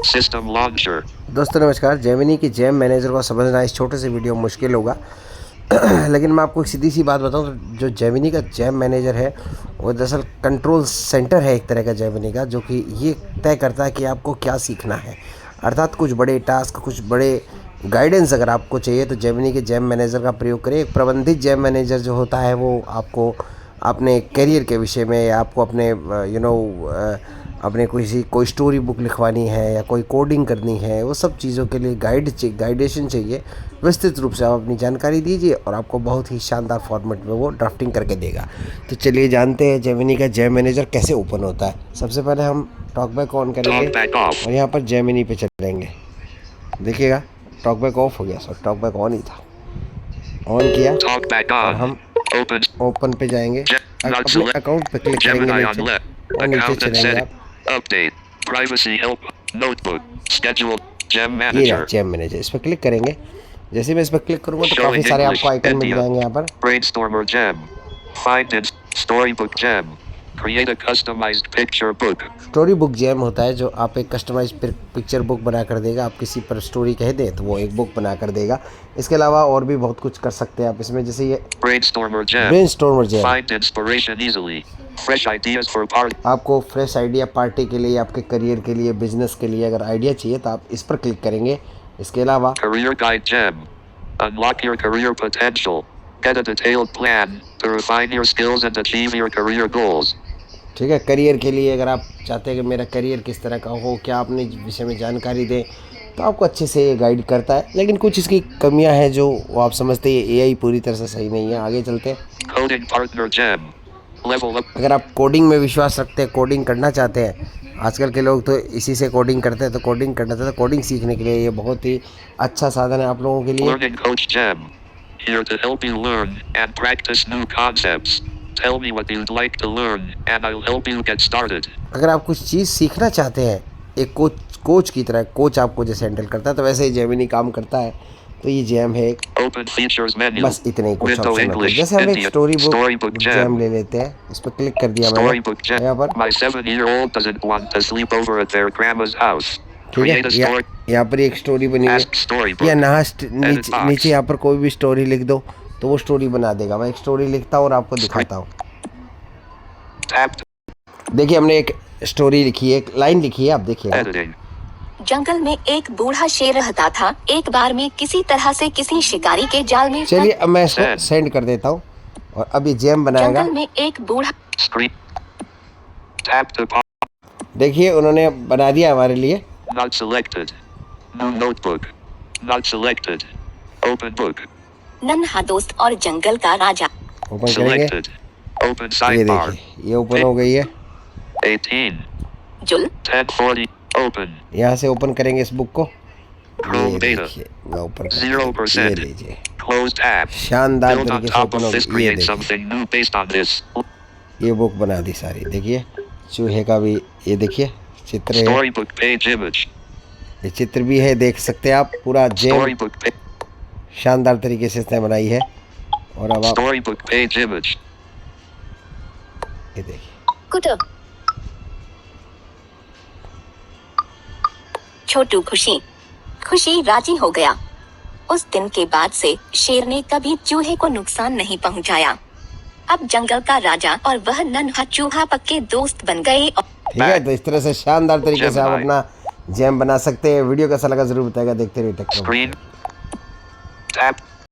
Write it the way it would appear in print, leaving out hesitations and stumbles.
System launcher. दोस्तों नमस्कार। Gemini की जैम मैनेजर को समझना इस छोटे से वीडियो में मुश्किल होगा लेकिन मैं आपको एक सीधी सी बात बताऊं तो जो जेमिनी का जैम मैनेजर है वो दरअसल कंट्रोल सेंटर है एक तरह का जेमिनी का, जो कि ये तय करता है कि आपको क्या सीखना है। अर्थात कुछ बड़े टास्क, कुछ बड़े गाइडेंस अगर आपको चाहिए तो जेमिनी के जैम मैनेजर का प्रयोग करें। एक प्रबंधित जैम मैनेजर जो होता है वो आपको अपने करियर के विषय में या आपको अपने अपने कोई स्टोरी बुक लिखवानी है या कोई कोडिंग करनी है, वो सब चीज़ों के लिए गाइडेशन चाहिए। विस्तृत रूप से आप अपनी जानकारी दीजिए और आपको बहुत ही शानदार फॉर्मेट में वो ड्राफ्टिंग करके देगा। तो चलिए जानते हैं जेमिनी का जैम मैनेजर कैसे ओपन होता है। सबसे पहले हम टॉकबैक ऑन करेंगे और यहाँ पर जेमिनी पे चलेंगे। देखिएगा टॉकबैक ऑफ हो गया, सर टॉकबैक ऑन ही था। ऑन किया और हम ओपन पे जाएंगे, अपने अकाउंट पे क्लिक करेंगे नीचे और नीचे चलेंगे आप। Update. Privacy help. Notebook. Schedule. Gem ये manager. जैम मैनेजर, इस पर क्लिक करेंगे। जैसे मैं इस पर क्लिक करूँगा तो काफ़ी सारे आपको आइकन मिल जाएंगे यहाँ पर। Brainstormer gem. Find in storybook gem. Create a customized picture book. Story book jam होता है जो आप एक कस्टमाइज पिक्चर बुक बना कर देगा। आप किसी पर स्टोरी कह दें तो वो एक बुक बना कर देगा। इसके अलावा और भी बहुत कुछ कर सकते हैं आप इसमें, जैसे ये Brainstormer gem. Brainstormer gem. Find inspiration easily. Fresh ideas for party. आपको फ्रेश आइडिया पार्टी के लिए, आपके करियर के लिए, बिजनेस के लिए अगर आइडिया चाहिए तो आप इस पर क्लिक करेंगे। इसके अलावा Career guide gem. Unlock your career potential. Get a detailed plan to refine your skills and achieve your career goals. ठीक है, करियर के लिए अगर आप चाहते हैं कि मेरा करियर किस तरह का हो, क्या अपने विषय में जानकारी दें, तो आपको अच्छे से ये गाइड करता है। लेकिन कुछ इसकी कमियां हैं जो वो आप समझते हैं एआई पूरी तरह से सही नहीं है। आगे चलते हैं। Coding partner gem. Level up. अगर आप कोडिंग में विश्वास रखते हैं, कोडिंग करना चाहते हैं, आजकल के लोग तो इसी से कोडिंग करते हैं, तो कोडिंग करना चाहते हैं, कोडिंग सीखने के लिए ये बहुत ही अच्छा साधन है आप लोगों के लिए। Learning coach gem. Here to help you learn and practice new concepts. Tell me what you'd like to learn and I'll help you get started. अगर आप कुछ चीज़ सीखना चाहते हैं, एक कोच की तरह, कोच आपको जैसे हैंडल करता है तो वैसे ही जेमिनी काम करता है। तो ये जैम है एक, Open features menu. बस इतने ही कुछ Window ऑप्शन होते हैं। English. जैसे हम एक Indian. स्टोरी बुक जैम ले लेते हैं, इस पर क्लिक कर दिया मैंने Storybook gem. यहाँ पर। My 7-year-old doesn't want to sleep over at their grandma's house. ठीक है, Create a story. यहाँ पर एक स्टोरी बनी है Ask storybook. या Edit box. नीचे यहाँ पर कोई भी स्टोरी लिख दो तो वो स्टोरी बना देगा। मैं एक स्टोरी लिखता हूँ और आपको दिखाता हूँ। Tapped. देखिए हमने एक स्टोरी लिखी है, एक लाइन लिखी है, आप देखिए। Editing. जंगल में एक बूढ़ा शेर रहता था। एक बार में किसी तरह से किसी शिकारी के जाल में चलिए अब मैं इसको सेंड कर देता हूँ और अब ये जैम बनाएगा। जंगल में एक बूढ़ा Screen. Tap to pop. देखिए उन्होंने बना दिया हमारे लिए। Not selected. New notebook. Not selected. Open book. नन्हा दोस्त और जंगल का राजा। ओपन करेंगे, Selected. Open ये sidebar. देखिए ये ओपन हो गई है। 18. जुल 1040. Open. यहाँ से ओपन करेंगे इस बुक को। ये Chrome beta. देखिए मैं ऊपर 0%. ये लीजिए, Close tab. शानदार Build on तरीके से top ओपन of हो this. गई। ये Create देखिए something new based on this. ये बुक बना दी सारी। देखिए चूहे का भी, ये देखिए चित्र है, Storybook page image. ये चित्र भी है, देख सकते हैं आप। पूरा जैम Storybook page. शानदार तरीके से इसने बनाई है। और अब आप Storybook page image. ये देखिए, कुटुब छोटू खुशी खुशी राजी हो गया। उस दिन के बाद से शेर ने कभी चूहे को नुकसान नहीं पहुंचाया। अब जंगल का राजा और वह नन्हा चूहा पक्के दोस्त बन गए। ठीक है। तो इस तरह से शानदार तरीके से आप अपना जैम बना सकते हैं। वीडियो कैसा लगा जरूर बताएगा। देखते रहिए टेक Screen. Tap.